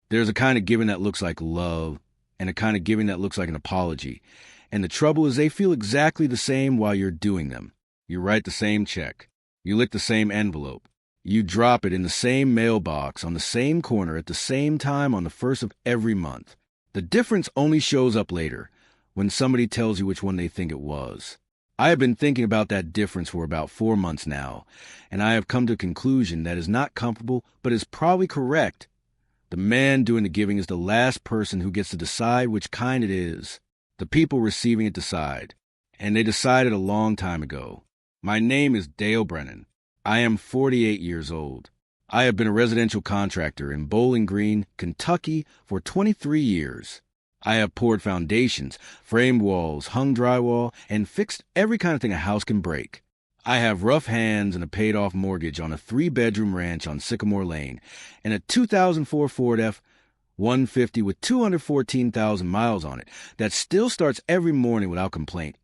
There's a kind of giving that looks like love and a kind of giving that looks like an apology. And the trouble is they feel exactly the same while you're doing them. You write the same check. You lick the same envelope. You drop it in the same mailbox on the same corner at the same time on the first of every month. The difference only shows up later, when somebody tells you which one they think it was. I have been thinking about that difference for about 4 months now, and I have come to a conclusion that is not comfortable but is probably correct. The man doing the giving is the last person who gets to decide which kind it is. The people receiving it decide, and they decided a long time ago. My name is Dale Brennan. I am 48 years old. I have been a residential contractor in Bowling Green, Kentucky for 23 years. I have poured foundations, framed walls, hung drywall, and fixed every kind of thing a house can break. I have rough hands and a paid-off mortgage on a 3-bedroom ranch on Sycamore Lane and a 2004 Ford F-150 with 214,000 miles on it that still starts every morning without complaint.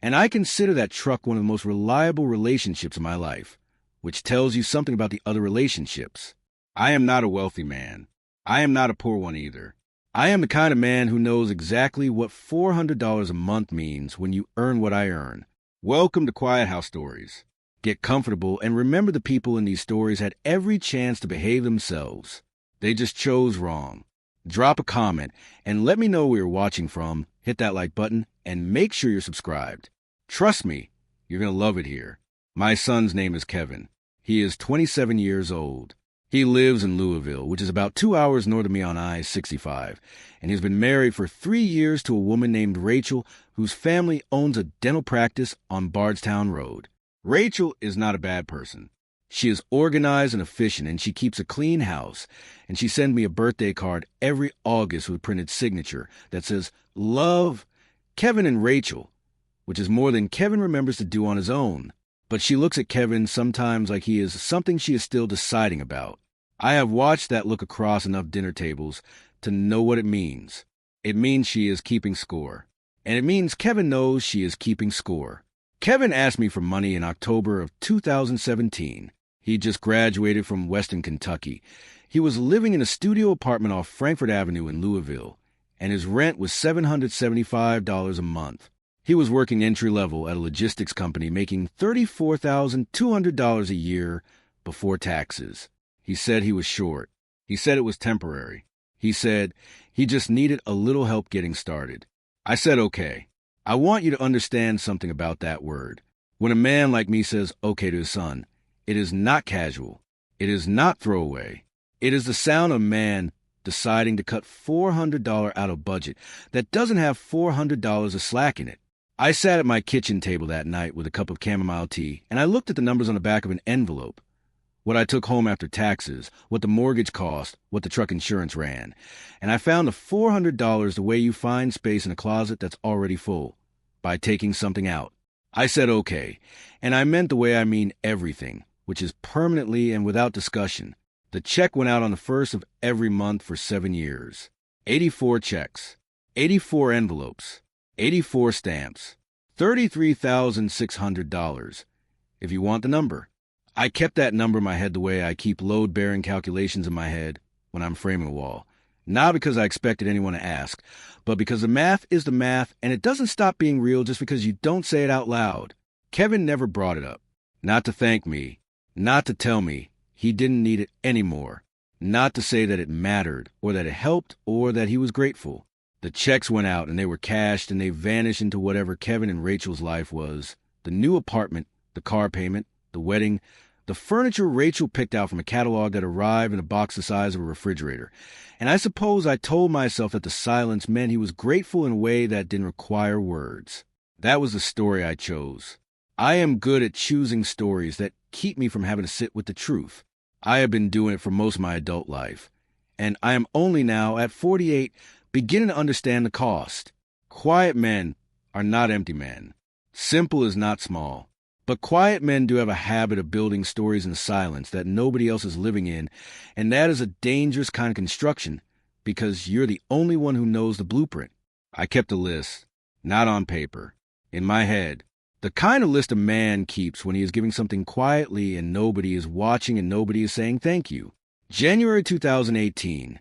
And I consider that truck one of the most reliable relationships in my life, which tells you something about the other relationships. I am not a wealthy man. I am not a poor one either. I am the kind of man who knows exactly what $400 a month means when you earn what I earn. Welcome to Quiet House Stories. Get comfortable and remember the people in these stories had every chance to behave themselves. They just chose wrong. Drop a comment and let me know where you're watching from. Hit that like button and make sure you're subscribed. Trust me, you're going to love it here. My son's name is Kevin. He is 27 years old. He lives in Louisville, which is about 2 hours north of me on I-65, and he's been married for 3 years to a woman named Rachel, whose family owns a dental practice on Bardstown Road. Rachel is not a bad person. She is organized and efficient, and she keeps a clean house, and she sends me a birthday card every August with printed signature that says, "Love, Kevin and Rachel," which is more than Kevin remembers to do on his own. But she looks at Kevin sometimes like he is something she is still deciding about. I have watched that look across enough dinner tables to know what it means. It means she is keeping score. And it means Kevin knows she is keeping score. Kevin asked me for money in October of 2017. He just graduated from Western Kentucky. He was living in a studio apartment off Frankfort Avenue in Louisville, and his rent was $775 a month. He was working entry-level at a logistics company making $34,200 a year before taxes. He said he was short. He said it was temporary. He said he just needed a little help getting started. I said, okay. I want you to understand something about that word. When a man like me says okay to his son, it is not casual. It is not throwaway. It is the sound of a man deciding to cut $400 out of budget that doesn't have $400 of slack in it. I sat at my kitchen table that night with a cup of chamomile tea, and I looked at the numbers on the back of an envelope. What I took home after taxes, what the mortgage cost, what the truck insurance ran. And I found the $400 the way you find space in a closet that's already full, by taking something out. I said okay, and I meant the way I mean everything, which is permanently and without discussion. The check went out on the first of every month for 7 years. 84 checks, 84 envelopes, 84 stamps, $33,600, if you want the number. I kept that number in my head the way I keep load-bearing calculations in my head when I'm framing a wall. Not because I expected anyone to ask, but because the math is the math, and it doesn't stop being real just because you don't say it out loud. Kevin never brought it up. Not to thank me. Not to tell me he didn't need it anymore. Not to say that it mattered, or that it helped, or that he was grateful. The checks went out, and they were cashed, and they vanished into whatever Kevin and Rachel's life was. The new apartment, the car payment, the wedding, the furniture Rachel picked out from a catalog that arrived in a box the size of a refrigerator. And I suppose I told myself that the silence meant he was grateful in a way that didn't require words. That was the story I chose. I am good at choosing stories that keep me from having to sit with the truth. I have been doing it for most of my adult life. And I am only now, at 48, beginning to understand the cost. Quiet men are not empty men. Simple is not small. But quiet men do have a habit of building stories in silence that nobody else is living in, and that is a dangerous kind of construction because you're the only one who knows the blueprint. I kept a list, not on paper, in my head. The kind of list a man keeps when he is giving something quietly and nobody is watching and nobody is saying thank you. January 2018.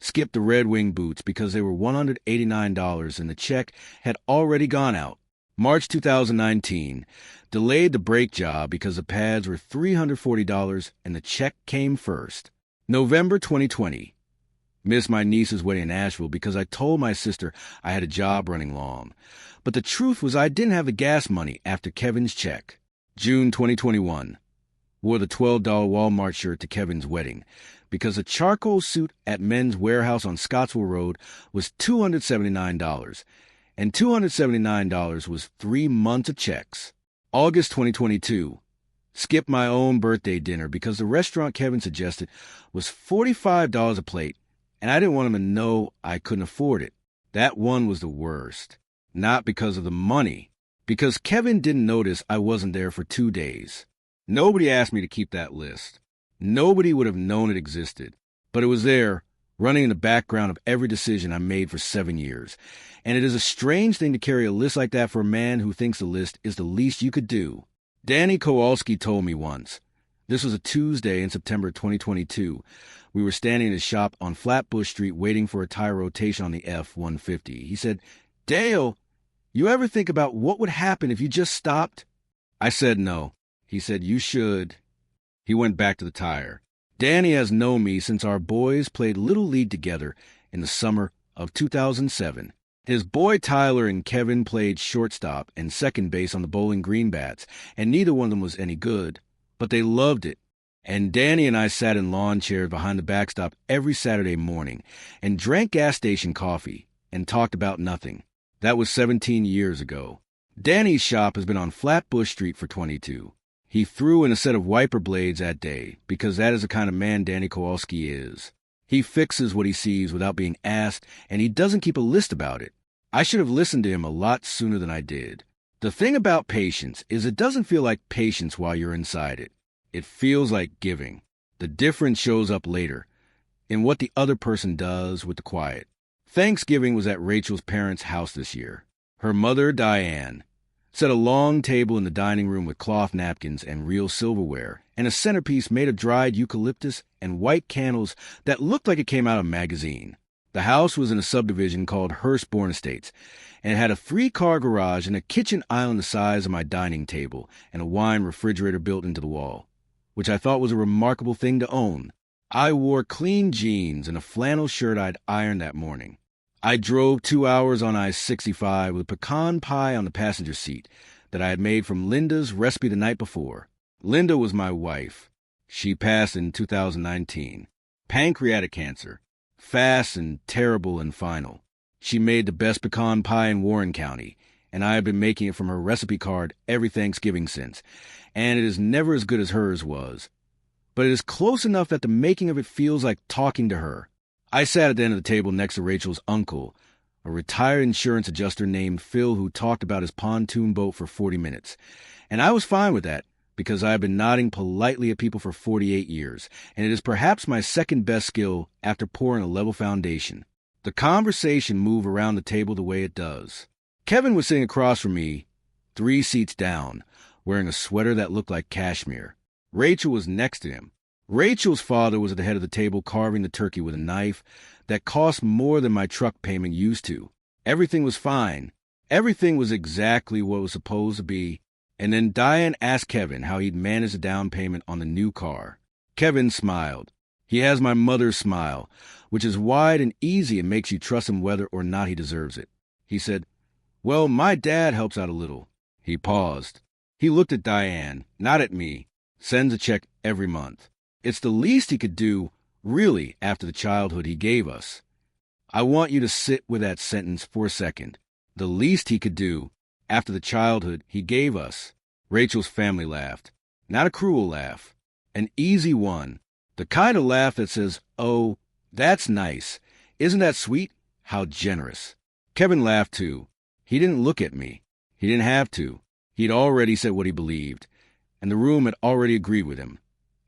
Skipped the Red Wing boots because they were $189 and the check had already gone out. March 2019. Delayed the brake job because the pads were $340 and the check came first. November 2020. Missed my niece's wedding in Nashville because I told my sister I had a job running long. But the truth was I didn't have the gas money after Kevin's check. June 2021. Wore the $12 Walmart shirt to Kevin's wedding because a charcoal suit at Men's Warehouse on Scottsville Road was $279, and $279 was 3 months of checks. August 2022. Skipped my own birthday dinner because the restaurant Kevin suggested was $45 a plate, and I didn't want him to know I couldn't afford it. That one was the worst. Not because of the money, because Kevin didn't notice I wasn't there for 2 days. Nobody asked me to keep that list. Nobody would have known it existed. But it was there, running in the background of every decision I made for 7 years. And it is a strange thing to carry a list like that for a man who thinks the list is the least you could do. Danny Kowalski told me once. This was a Tuesday in September 2022. We were standing in his shop on Flatbush Street waiting for a tire rotation on the F-150. He said, "Dale, you ever think about what would happen if you just stopped?" I said no. He said, "You should." He went back to the tire. Danny has known me since our boys played Little League together in the summer of 2007. His boy Tyler and Kevin played shortstop and second base on the Bowling Green Bats, and neither one of them was any good, but they loved it. And Danny and I sat in lawn chairs behind the backstop every Saturday morning and drank gas station coffee and talked about nothing. That was 17 years ago. Danny's shop has been on Flatbush Street for 22. He threw in a set of wiper blades that day because that is the kind of man Danny Kowalski is. He fixes what he sees without being asked, and he doesn't keep a list about it. I should have listened to him a lot sooner than I did. The thing about patience is it doesn't feel like patience while you're inside it. It feels like giving. The difference shows up later, in what the other person does with the quiet. Thanksgiving was at Rachel's parents' house this year. Her mother, Diane, set a long table in the dining room with cloth napkins and real silverware, and a centerpiece made of dried eucalyptus and white candles that looked like it came out of a magazine. The house was in a subdivision called Hurstbourne Estates, and it had a 3-car garage and a kitchen island the size of my dining table and a wine refrigerator built into the wall, which I thought was a remarkable thing to own. I wore clean jeans and a flannel shirt I'd ironed that morning. I drove 2 hours on I-65 with a pecan pie on the passenger seat that I had made from Linda's recipe the night before. Linda was my wife. She passed in 2019. Pancreatic cancer. Fast and terrible and final. She made the best pecan pie in Warren County, and I have been making it from her recipe card every Thanksgiving since, and it is never as good as hers was. But it is close enough that the making of it feels like talking to her. I sat at the end of the table next to Rachel's uncle, a retired insurance adjuster named Phil who talked about his pontoon boat for 40 minutes. And I was fine with that because I have been nodding politely at people for 48 years, and it is perhaps my second best skill after pouring a level foundation. The conversation moved around the table the way it does. Kevin was sitting across from me, 3 seats down, wearing a sweater that looked like cashmere. Rachel was next to him. Rachel's father was at the head of the table carving the turkey with a knife that cost more than my truck payment used to. Everything was fine. Everything was exactly what it was supposed to be. And then Diane asked Kevin how he'd managed the down payment on the new car. Kevin smiled. He has my mother's smile, which is wide and easy and makes you trust him whether or not he deserves it. He said, "Well, my dad helps out a little." He paused. He looked at Diane, not at me. Sends a check every month. It's the least he could do, really, after the childhood he gave us. I want you to sit with that sentence for a second. The least he could do, after the childhood he gave us. Rachel's family laughed. Not a cruel laugh. An easy one. The kind of laugh that says, "Oh, that's nice. Isn't that sweet? How generous." Kevin laughed too. He didn't look at me. He didn't have to. He'd already said what he believed, and the room had already agreed with him.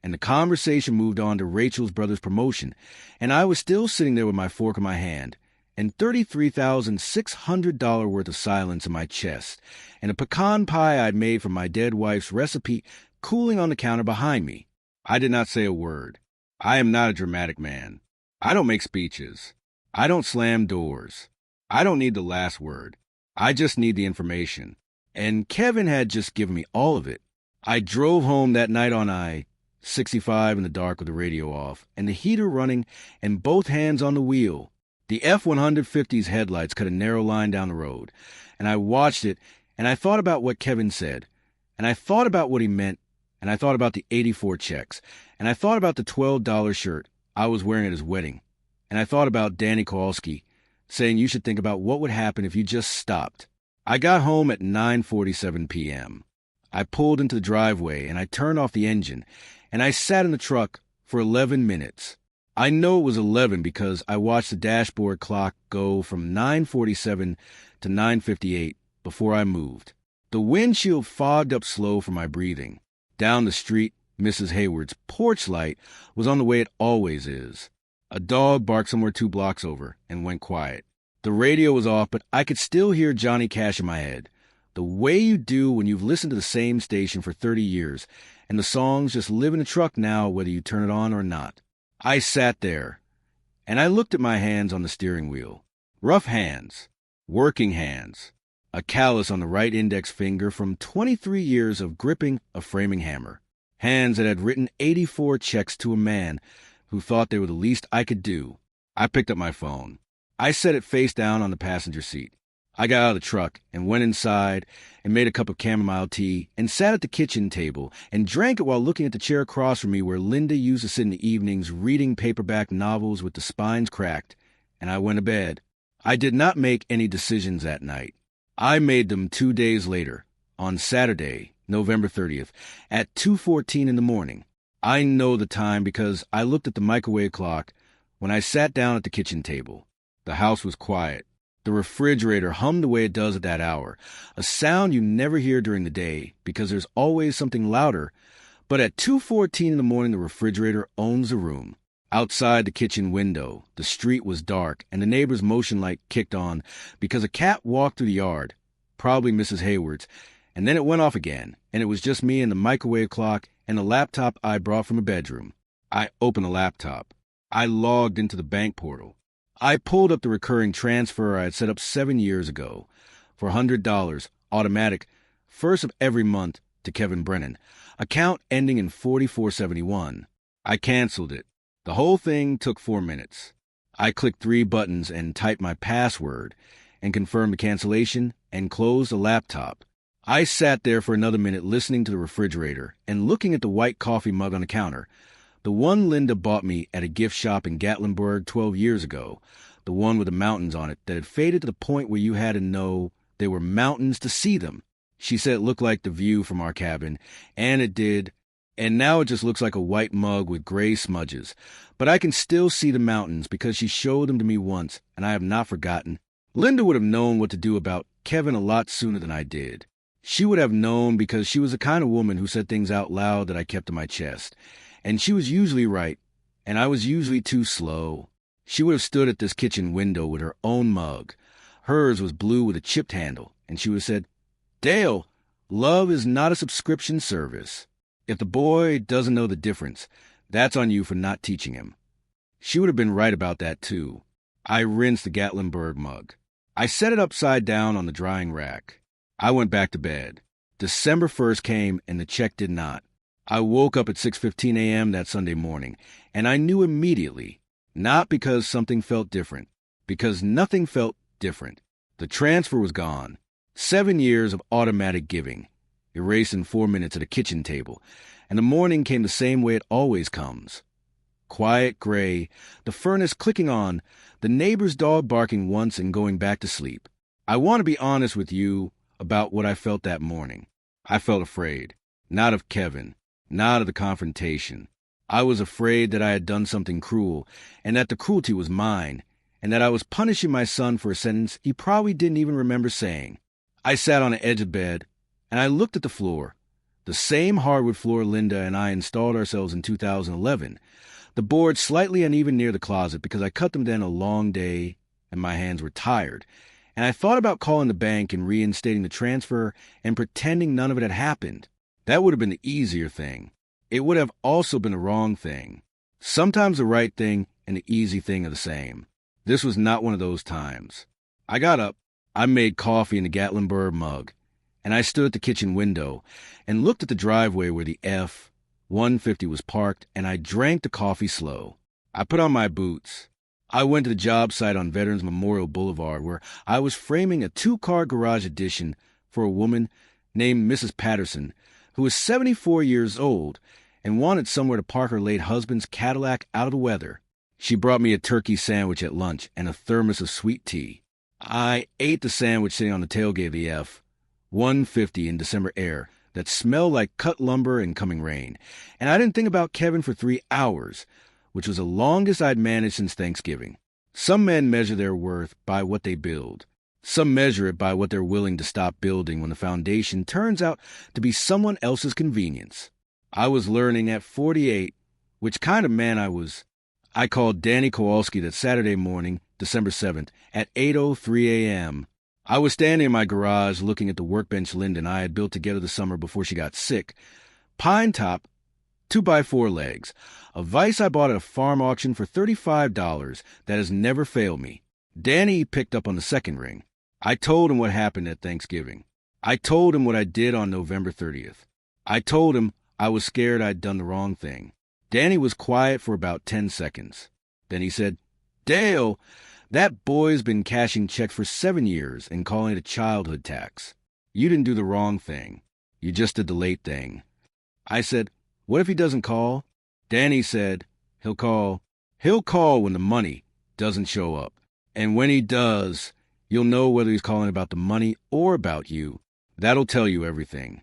And the conversation moved on to Rachel's brother's promotion, and I was still sitting there with my fork in my hand, and $33,600 worth of silence in my chest, and a pecan pie I'd made from my dead wife's recipe cooling on the counter behind me. I did not say a word. I am not a dramatic man. I don't make speeches. I don't slam doors. I don't need the last word. I just need the information. And Kevin had just given me all of it. I drove home that night on I-65 in the dark with the radio off and the heater running and both hands on the wheel. The F-150's headlights cut a narrow line down the road, and I watched it, and I thought about what Kevin said, and I thought about what he meant, and I thought about the 84 checks, and I thought about the $12 shirt I was wearing at his wedding, and I thought about Danny Kowalski saying you should think about what would happen if you just stopped. I got home at 9:47 p.m. I pulled into the driveway, and I turned off the engine, and I sat in the truck for 11 minutes. I know it was 11 because I watched the dashboard clock go from 9:47 to 9:58 before I moved. The windshield fogged up slow for my breathing. Down the street, Mrs. Hayward's porch light was on the way it always is. A dog barked somewhere 2 blocks over and went quiet. The radio was off, but I could still hear Johnny Cash in my head, the way you do when you've listened to the same station for 30 years, and the songs just live in the truck now whether you turn it on or not. I sat there, and I looked at my hands on the steering wheel. Rough hands, working hands, a callus on the right index finger from 23 years of gripping a framing hammer. Hands that had written 84 checks to a man who thought they were the least I could do. I picked up my phone. I set it face down on the passenger seat. I got out of the truck and went inside and made a cup of chamomile tea and sat at the kitchen table and drank it while looking at the chair across from me where Linda used to sit in the evenings reading paperback novels with the spines cracked, and I went to bed. I did not make any decisions that night. I made them 2 days later, on Saturday, November 30th, at 2:14 in the morning. I know the time because I looked at the microwave clock when I sat down at the kitchen table. The house was quiet. The refrigerator hummed the way it does at that hour, a sound you never hear during the day because there's always something louder. But at 2:14 in the morning, the refrigerator owns the room. Outside the kitchen window, the street was dark, and the neighbor's motion light kicked on because a cat walked through the yard, probably Mrs. Hayward's, and then it went off again, and it was just me and the microwave clock and the laptop I brought from a bedroom. I opened the laptop. I logged into the bank portal. I pulled up the recurring transfer I had set up 7 years ago for $100, automatic, first of every month to Kevin Brennan, account ending in 4471. I canceled it. The whole thing took 4 minutes. I clicked 3 buttons and typed my password and confirmed the cancellation and closed the laptop. I sat there for another minute listening to the refrigerator and looking at the white coffee mug on the counter, the one Linda bought me at a gift shop in Gatlinburg 12 years ago, the one with the mountains on it that had faded to the point where you had to know they were mountains to see them. She said it looked like the view from our cabin, and it did, and now it just looks like a white mug with gray smudges. But I can still see the mountains because she showed them to me once, and I have not forgotten. Linda would have known what to do about Kevin a lot sooner than I did. She would have known because she was the kind of woman who said things out loud that I kept to my chest. And she was usually right, and I was usually too slow. She would have stood at this kitchen window with her own mug. Hers was blue with a chipped handle, and she would have said, "Dale, love is not a subscription service. If the boy doesn't know the difference, that's on you for not teaching him." She would have been right about that, too. I rinsed the Gatlinburg mug. I set it upside down on the drying rack. I went back to bed. December 1st came, and the check did not. I woke up at 6:15 a.m. that Sunday morning, and I knew immediately, not because something felt different, because nothing felt different. The transfer was gone. 7 years of automatic giving, erased in 4 minutes at a kitchen table, and the morning came the same way it always comes. Quiet, gray, the furnace clicking on, the neighbor's dog barking once and going back to sleep. I want to be honest with you about what I felt that morning. I felt afraid, not of Kevin, not of the confrontation. I was afraid that I had done something cruel, and that the cruelty was mine, and that I was punishing my son for a sentence he probably didn't even remember saying. I sat on the edge of bed, and I looked at the floor, the same hardwood floor Linda and I installed ourselves in 2011, the boards slightly uneven near the closet because I cut them then a long day and my hands were tired, and I thought about calling the bank and reinstating the transfer and pretending none of it had happened. That would have been the easier thing. It would have also been the wrong thing. Sometimes the right thing and the easy thing are the same. This was not one of those times. I got up, I made coffee in the Gatlinburg mug, and I stood at the kitchen window and looked at the driveway where the F-150 was parked, and I drank the coffee slow. I put on my boots. I went to the job site on Veterans Memorial Boulevard where I was framing a 2-car garage addition for a woman named Mrs. Patterson, who was 74 years old and wanted somewhere to park her late husband's Cadillac out of the weather. She brought me a turkey sandwich at lunch and a thermos of sweet tea. I ate the sandwich sitting on the tailgate of the F-150 in December air that smelled like cut lumber and coming rain, and I didn't think about Kevin for 3 hours, which was the longest I'd managed since Thanksgiving. Some men measure their worth by what they build. Some measure it by what they're willing to stop building when the foundation turns out to be someone else's convenience. I was learning at 48 which kind of man I was. I called Danny Kowalski that Saturday morning, December 7th, at 8:03 a.m. I was standing in my garage looking at the workbench Linda and I had built together the summer before she got sick. Pine top, 2x4 legs, a vise I bought at a farm auction for $35 that has never failed me. Danny picked up on the second ring. I told him what happened at Thanksgiving. I told him what I did on November 30th. I told him I was scared I'd done the wrong thing. Danny was quiet for about 10 seconds. Then he said, "Dale, that boy's been cashing checks for 7 years and calling it a childhood tax. You didn't do the wrong thing. You just did the late thing." I said, "What if he doesn't call?" Danny said, He'll call when the money doesn't show up. And when he does, you'll know whether he's calling about the money or about you. That'll tell you everything."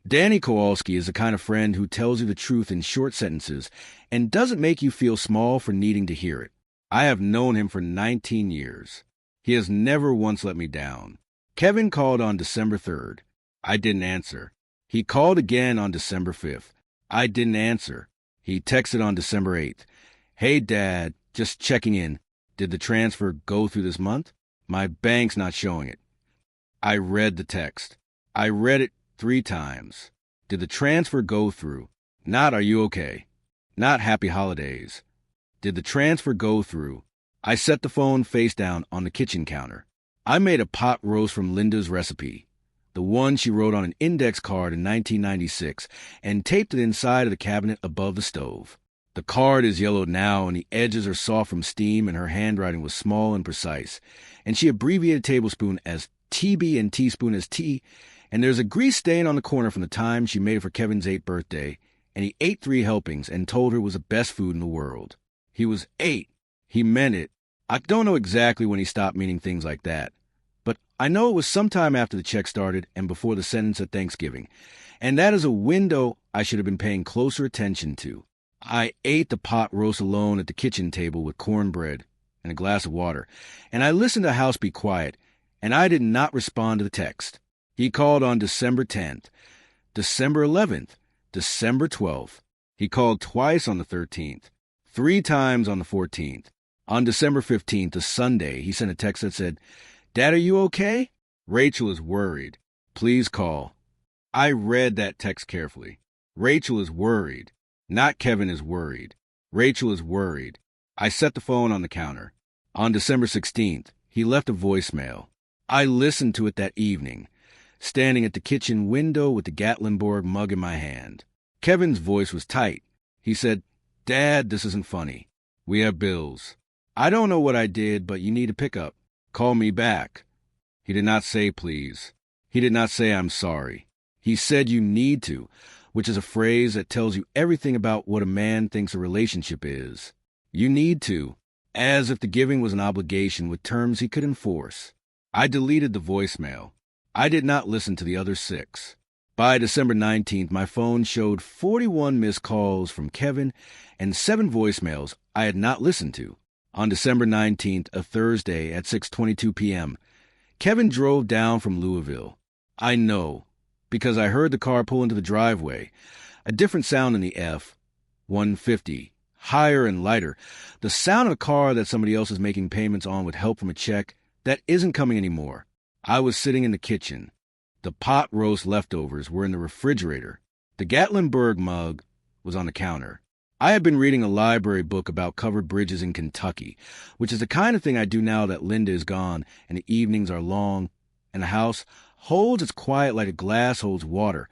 Danny Kowalski is the kind of friend who tells you the truth in short sentences and doesn't make you feel small for needing to hear it. I have known him for 19 years. He has never once let me down. Kevin called on December 3rd. I didn't answer. He called again on December 5th. I didn't answer. He texted on December 8th. "Hey, Dad, just checking in. Did the transfer go through this month? My bank's not showing it." I read the text. I read it 3 times. Did the transfer go through? Not "Are you okay?" Not "Happy holidays." Did the transfer go through? I set the phone face down on the kitchen counter. I made a pot roast from Linda's recipe, the one she wrote on an index card in 1996, and taped it inside of the cabinet above the stove. The card is yellowed now, and the edges are soft from steam, and her handwriting was small and precise, and she abbreviated tablespoon as TB and teaspoon as T, and there's a grease stain on the corner from the time she made it for Kevin's 8th birthday, and he ate 3 helpings and told her it was the best food in the world. He was 8. He meant it. I don't know exactly when he stopped meaning things like that, but I know it was sometime after the check started and before the sentence at Thanksgiving, and that is a window I should have been paying closer attention to. I ate the pot roast alone at the kitchen table with cornbread and a glass of water, and I listened to the house be quiet, and I did not respond to the text. He called on December 10th, December 11th, December 12th. He called twice on the 13th, 3 times on the 14th. On December 15th, a Sunday, he sent a text that said, "Dad, are you okay? Rachel is worried. Please call." I read that text carefully. Rachel is worried. Not Kevin is worried. Rachel is worried. I set the phone on the counter. On December 16th, he left a voicemail. I listened to it that evening, standing at the kitchen window with the Gatlinburg mug in my hand. Kevin's voice was tight. He said, "Dad, this isn't funny. We have bills. I don't know what I did, but you need a pickup. Call me back." He did not say please. He did not say I'm sorry. He said you need to, which is a phrase that tells you everything about what a man thinks a relationship is. You need to, as if the giving was an obligation with terms he could enforce. I deleted the voicemail. I did not listen to the other 6. By December 19th, my phone showed 41 missed calls from Kevin and 7 voicemails I had not listened to. On December 19th, a Thursday at 6:22 p.m., Kevin drove down from Louisville. I know, because I heard the car pull into the driveway. A different sound in the F-150, higher and lighter. The sound of a car that somebody else is making payments on with help from a check that isn't coming anymore. I was sitting in the kitchen. The pot roast leftovers were in the refrigerator. The Gatlinburg mug was on the counter. I had been reading a library book about covered bridges in Kentucky, which is the kind of thing I do now that Linda is gone and the evenings are long and the house holds its quiet like a glass holds water,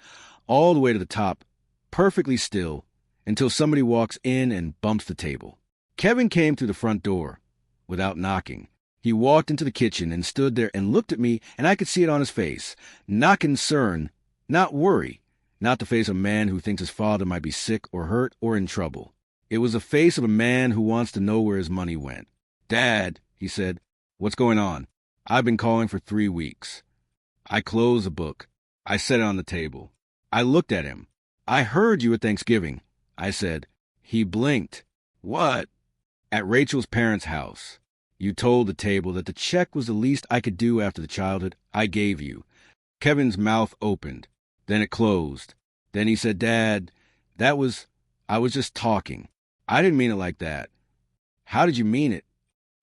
all the way to the top, perfectly still, until somebody walks in and bumps the table. Kevin came through the front door without knocking. He walked into the kitchen and stood there and looked at me, and I could see it on his face. Not concern, not worry, not the face of a man who thinks his father might be sick or hurt or in trouble. It was the face of a man who wants to know where his money went. "Dad," he said, "what's going on? I've been calling for 3 weeks." I closed the book. I set it on the table. I looked at him. "I heard you at Thanksgiving," I said. He blinked. "What?" "At Rachel's parents' house. You told the table that the check was the least I could do after the childhood I gave you." Kevin's mouth opened. Then it closed. Then he said, "Dad, I was just talking. I didn't mean it like that." "How did you mean it?"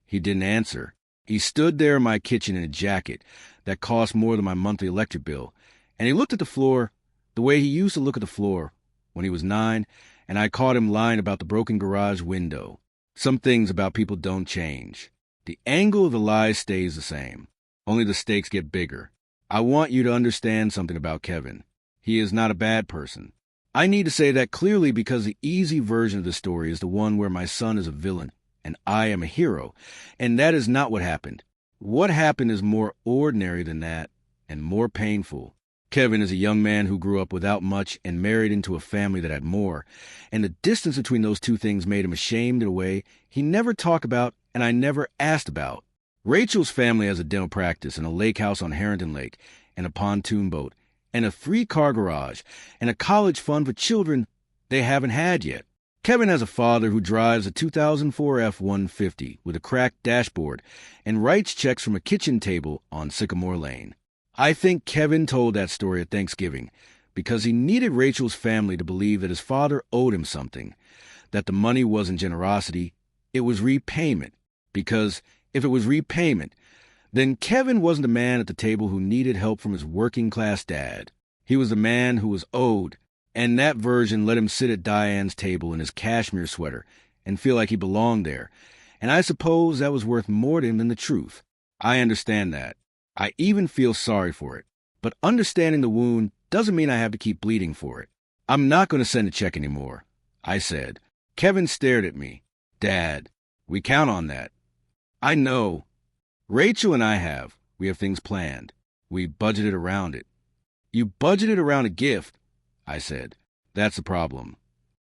He didn't answer. He stood there in my kitchen in a jacket that cost more than my monthly electric bill, and he looked at the floor the way he used to look at the floor when he was 9, and I caught him lying about the broken garage window. Some things about people don't change. The angle of the lie stays the same. Only the stakes get bigger. I want you to understand something about Kevin. He is not a bad person. I need to say that clearly because the easy version of the story is the one where my son is a villain and I am a hero, and that is not what happened. What happened is more ordinary than that and more painful. Kevin is a young man who grew up without much and married into a family that had more, and the distance between those two things made him ashamed in a way he never talked about and I never asked about. Rachel's family has a dental practice and a lake house on Harrington Lake and a pontoon boat and a 3-car garage and a college fund for children they haven't had yet. Kevin has a father who drives a 2004 F-150 with a cracked dashboard and writes checks from a kitchen table on Sycamore Lane. I think Kevin told that story at Thanksgiving because he needed Rachel's family to believe that his father owed him something, that the money wasn't generosity, it was repayment, because if it was repayment, then Kevin wasn't a man at the table who needed help from his working-class dad. He was the man who was owed, and that version let him sit at Diane's table in his cashmere sweater and feel like he belonged there, and I suppose that was worth more to him than the truth. I understand that. I even feel sorry for it. But understanding the wound doesn't mean I have to keep bleeding for it. "I'm not going to send a check anymore," I said. Kevin stared at me. "Dad, we count on that." "I know. Rachel and I have. We have things planned. We budgeted around it." "You budgeted around a gift," I said. "That's the problem."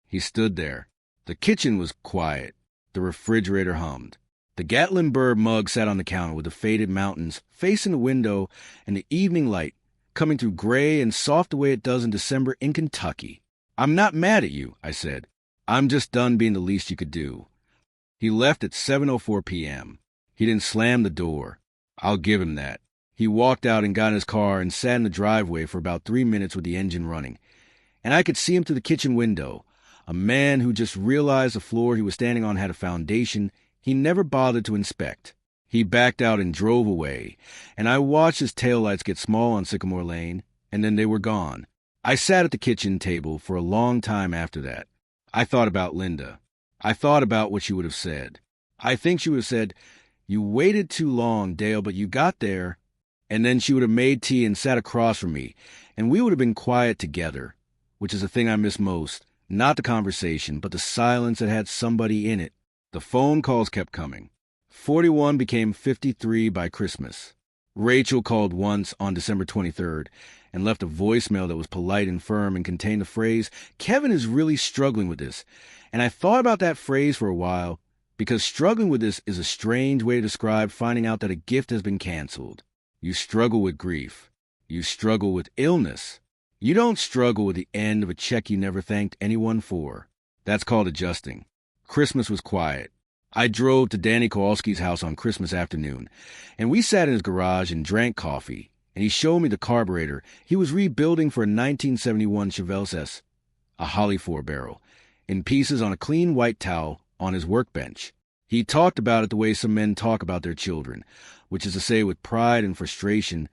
He stood there. The kitchen was quiet. The refrigerator hummed. The Gatlinburg mug sat on the counter with the faded mountains facing the window and the evening light coming through gray and soft the way it does in December in Kentucky. "I'm not mad at you," I said. "I'm just done being the least you could do." He left at 7:04 p.m. He didn't slam the door. I'll give him that. He walked out and got in his car and sat in the driveway for about 3 minutes with the engine running. And I could see him through the kitchen window, a man who just realized the floor he was standing on had a foundation he never bothered to inspect. He backed out and drove away, and I watched his taillights get small on Sycamore Lane, and then they were gone. I sat at the kitchen table for a long time after that. I thought about Linda. I thought about what she would have said. I think she would have said, "You waited too long, Dale, but you got there." And then she would have made tea and sat across from me, and we would have been quiet together, which is the thing I miss most. Not the conversation, but the silence that had somebody in it. The phone calls kept coming. 41 became 53 by Christmas. Rachel called once on December 23rd and left a voicemail that was polite and firm and contained the phrase, "Kevin is really struggling with this." And I thought about that phrase for a while because struggling with this is a strange way to describe finding out that a gift has been canceled. You struggle with grief. You struggle with illness. You don't struggle with the end of a check you never thanked anyone for. That's called adjusting. Christmas was quiet. I drove to Danny Kowalski's house on Christmas afternoon, and we sat in his garage and drank coffee, and he showed me the carburetor he was rebuilding for a 1971 Chevelle S, a Holly 4-barrel, in pieces on a clean white towel on his workbench. He talked about it the way some men talk about their children, which is to say with pride and frustration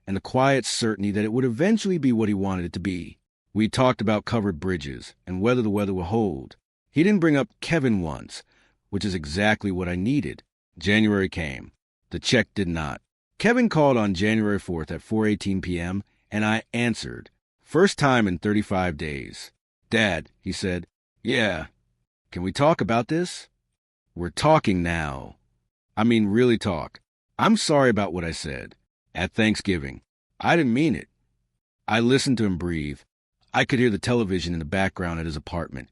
and the quiet certainty that it would eventually be what he wanted it to be. We talked about covered bridges and whether the weather would hold. He didn't bring up Kevin once, which is exactly what I needed. January came. The check did not. Kevin called on January 4th at 4:18 p.m., and I answered. First time in 35 days. "Dad," he said. "Yeah. Can we talk about this?" "We're talking now. I mean, really talk. I'm sorry about what I said at Thanksgiving. I didn't mean it." I listened to him breathe. I could hear the television in the background at his apartment.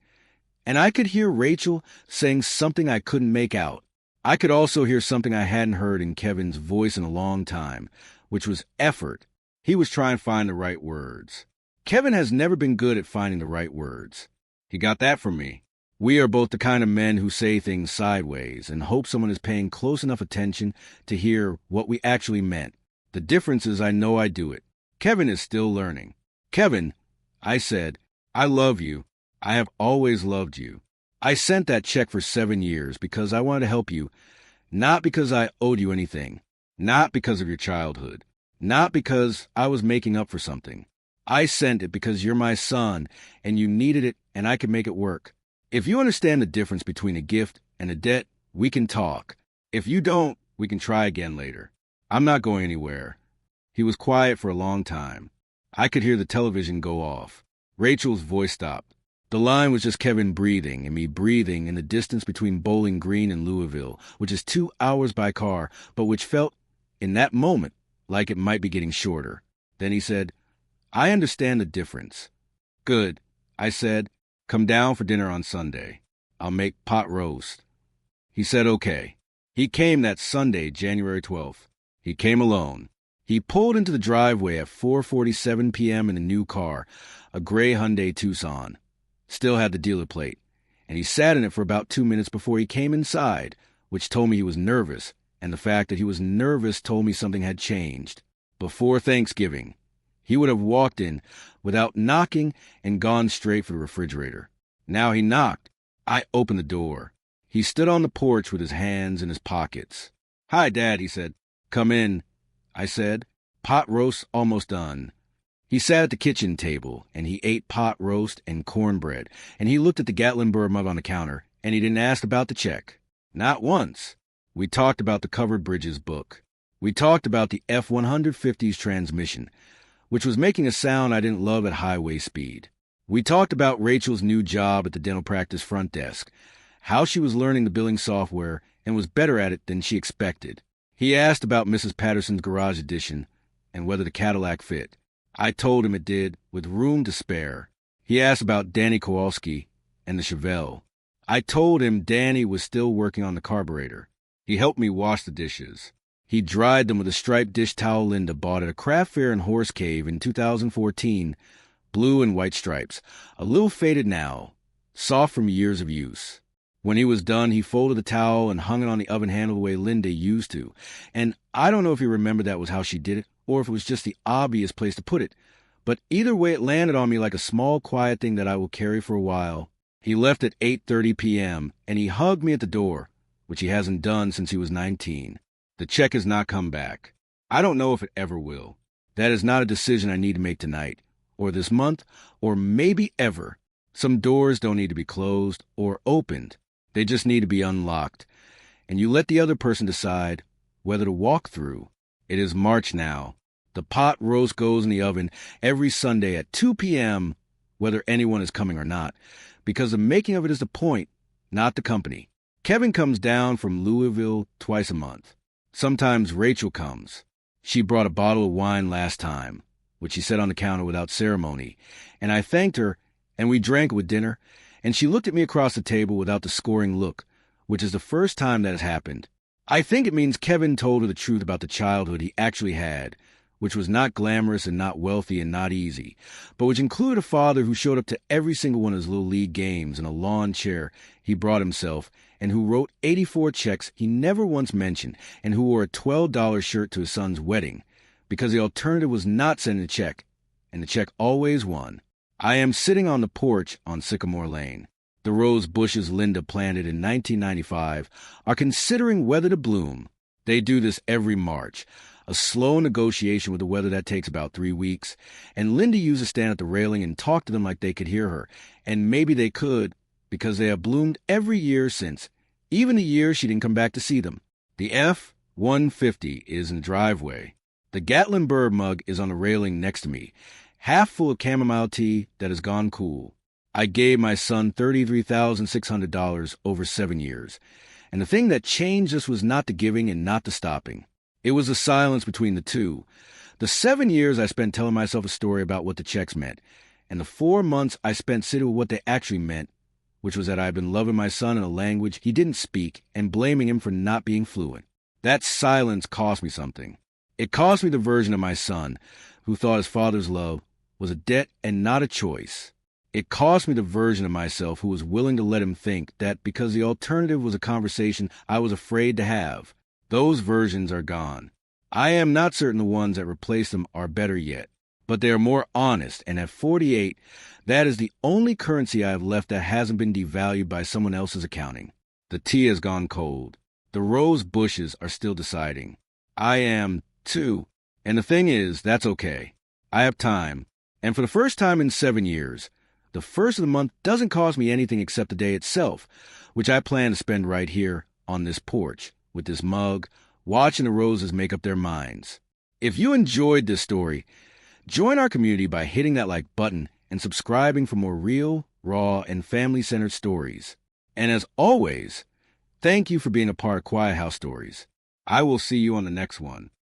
And I could hear Rachel saying something I couldn't make out. I could also hear something I hadn't heard in Kevin's voice in a long time, which was effort. He was trying to find the right words. Kevin has never been good at finding the right words. He got that from me. We are both the kind of men who say things sideways and hope someone is paying close enough attention to hear what we actually meant. The difference is I know I do it. Kevin is still learning. "Kevin," I said, "I love you. I have always loved you. I sent that check for 7 years because I wanted to help you, not because I owed you anything, not because of your childhood, not because I was making up for something. I sent it because you're my son and you needed it and I could make it work. If you understand the difference between a gift and a debt, we can talk. If you don't, we can try again later. I'm not going anywhere." He was quiet for a long time. I could hear the television go off. Rachel's voice stopped. The line was just Kevin breathing and me breathing in the distance between Bowling Green and Louisville, which is 2 hours by car, but which felt, in that moment, like it might be getting shorter. Then he said, "I understand the difference." "Good," I said. "Come down for dinner on Sunday. I'll make pot roast." He said okay. He came that Sunday, January 12th. He came alone. He pulled into the driveway at 4:47 p.m. in a new car, a gray Hyundai Tucson. Still had the dealer plate, and he sat in it for about 2 minutes before he came inside, which told me he was nervous, and the fact that he was nervous told me something had changed. Before Thanksgiving, he would have walked in without knocking and gone straight for the refrigerator. Now he knocked. I opened the door. He stood on the porch with his hands in his pockets. "Hi, Dad," he said. "Come in," I said. "Pot roast almost done." He sat at the kitchen table, and he ate pot roast and cornbread, and he looked at the Gatlinburg mug on the counter, and he didn't ask about the check. Not once. We talked about the Covered Bridges book. We talked about the F-150's transmission, which was making a sound I didn't love at highway speed. We talked about Rachel's new job at the dental practice front desk, how she was learning the billing software and was better at it than she expected. He asked about Mrs. Patterson's garage addition and whether the Cadillac fit. I told him it did, with room to spare. He asked about Danny Kowalski and the Chevelle. I told him Danny was still working on the carburetor. He helped me wash the dishes. He dried them with a striped dish towel Linda bought at a craft fair in Horse Cave in 2014, blue and white stripes, a little faded now, soft from years of use. When he was done, he folded the towel and hung it on the oven handle the way Linda used to. And I don't know if he remembered that was how she did it, or if it was just the obvious place to put it. But either way, it landed on me like a small, quiet thing that I will carry for a while. He left at 8:30 p.m., and he hugged me at the door, which he hasn't done since he was 19. The check has not come back. I don't know if it ever will. That is not a decision I need to make tonight, or this month, or maybe ever. Some doors don't need to be closed or opened. They just need to be unlocked. And you let the other person decide whether to walk through. It is March now. The pot roast goes in the oven every Sunday at 2 p.m., whether anyone is coming or not, because the making of it is the point, not the company. Kevin comes down from Louisville twice a month. Sometimes Rachel comes. She brought a bottle of wine last time, which she set on the counter without ceremony, and I thanked her, and we drank with dinner, and she looked at me across the table without the scoring look, which is the first time that has happened. I think it means Kevin told her the truth about the childhood he actually had, which was not glamorous and not wealthy and not easy, but which included a father who showed up to every single one of his little league games in a lawn chair he brought himself, and who wrote 84 checks he never once mentioned, and who wore a $12 shirt to his son's wedding, because the alternative was not sending a check, and the check always won. I am sitting on the porch on Sycamore Lane. The rose bushes Linda planted in 1995 are considering whether to bloom. They do this every March, a slow negotiation with the weather that takes about 3 weeks, and Linda used to stand at the railing and talk to them like they could hear her, and maybe they could, because they have bloomed every year since, even the year she didn't come back to see them. The F-150 is in the driveway. The Gatlinburg mug is on the railing next to me, half full of chamomile tea that has gone cool. I gave my son $33,600 over 7 years, and the thing that changed us was not the giving and not the stopping. It was the silence between the two. The 7 years I spent telling myself a story about what the checks meant, and the 4 months I spent sitting with what they actually meant, which was that I had been loving my son in a language he didn't speak and blaming him for not being fluent. That silence cost me something. It cost me the version of my son who thought his father's love was a debt and not a choice. It cost me the version of myself who was willing to let him think that because the alternative was a conversation I was afraid to have. Those versions are gone. I am not certain the ones that replace them are better yet, but they are more honest, and at 48, that is the only currency I have left that hasn't been devalued by someone else's accounting. The tea has gone cold. The rose bushes are still deciding. I am, too. And the thing is, that's okay. I have time. And for the first time in 7 years, the first of the month doesn't cost me anything except the day itself, which I plan to spend right here on this porch, with this mug, watching the roses make up their minds. If you enjoyed this story, join our community by hitting that like button and subscribing for more real, raw, and family-centered stories. And as always, thank you for being a part of Quiet House Stories. I will see you on the next one.